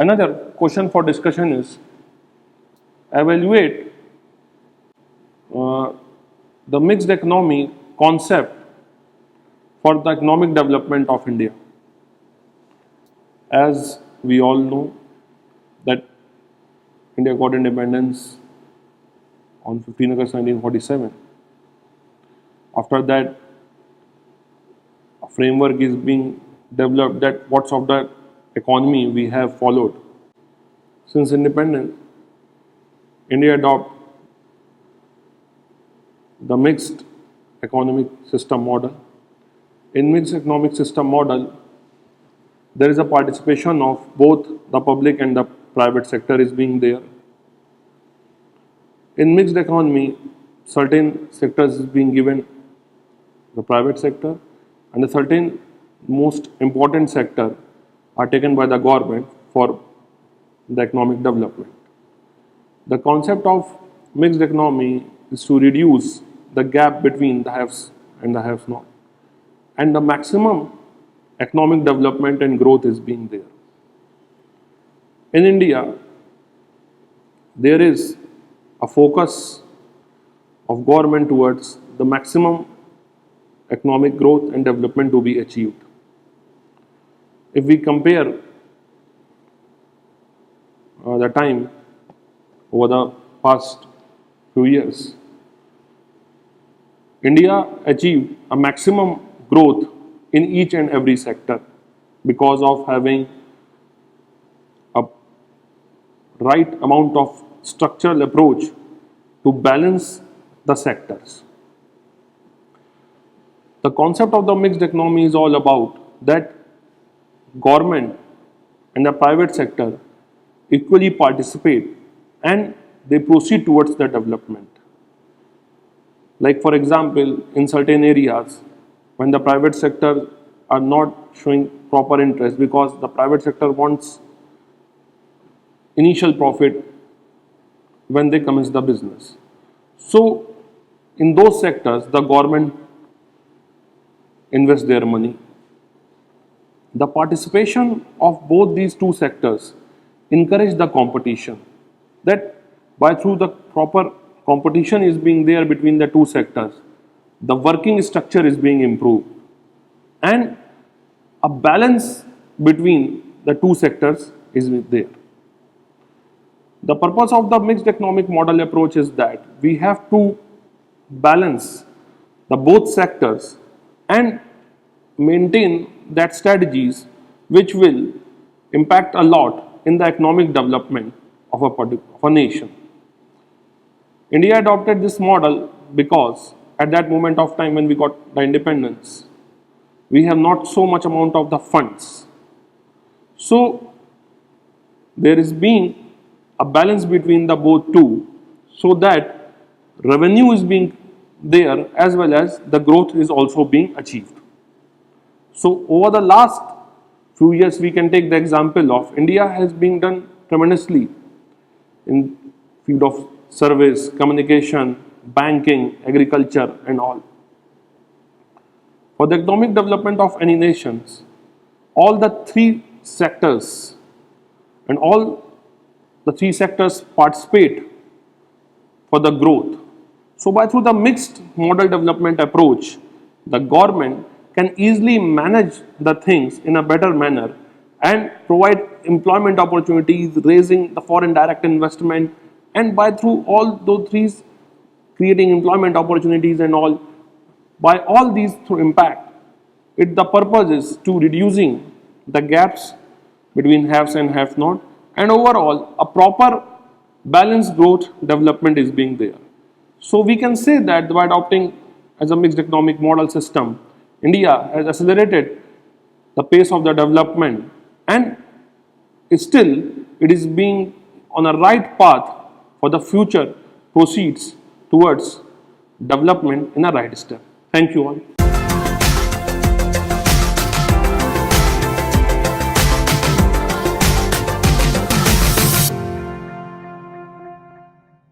Another question for discussion is evaluate the mixed economy concept for the economic development of India. As we all know that India got independence on 15 August 1947. After that, a framework is being developed that what sort of the economy we have followed. Since independence, India adopted the mixed economic system model. In mixed economic system model, there is a participation of both the public and the private sector is being there. In mixed economy, certain sectors is being given the private sector, and a certain most important sector are taken by the government for the economic development. The concept of mixed economy is to reduce the gap between the haves and the haves not, and the maximum economic development and growth is being there. In India, there is a focus of government towards the maximum economic growth and development to be achieved. If we compare the time over the past few years, India achieved a maximum growth in each and every sector because of having a right amount of structural approach to balance the sectors. The concept of the mixed economy is all about that government and the private sector equally participate and they proceed towards the development. Like for example, in certain areas, when the private sector are not showing proper interest because the private sector wants initial profit when they commence the business. So in those sectors, the government invests their money. The participation of both these two sectors encourage the competition. That by through the proper competition is being there between the two sectors, the working structure is being improved and a balance between the two sectors is there. The purpose of the mixed economic model approach is that we have to balance the both sectors and maintain that strategies which will impact a lot in the economic development of a nation. India adopted this model because at that moment of time when we got the independence, we have not so much amount of the funds. So there is being a balance between the both two so that revenue is being there as well as the growth is also being achieved. So over the last few years we can take the example of India has been done tremendously in field of service, communication, banking, agriculture and all. For the economic development of any nations, all the three sectors and all the three sectors participate for the growth. So by through the mixed model development approach, the government can easily manage the things in a better manner and provide employment opportunities, raising the foreign direct investment, and by through all those three creating employment opportunities and all, by all these through impact, the purpose is to reducing the gaps between haves and have not, and overall a proper balanced growth development is being there. So we can say that by adopting as a mixed economic model system, India has accelerated the pace of the development and still it is being on a right path for the future proceeds towards development in a right step. Thank you all.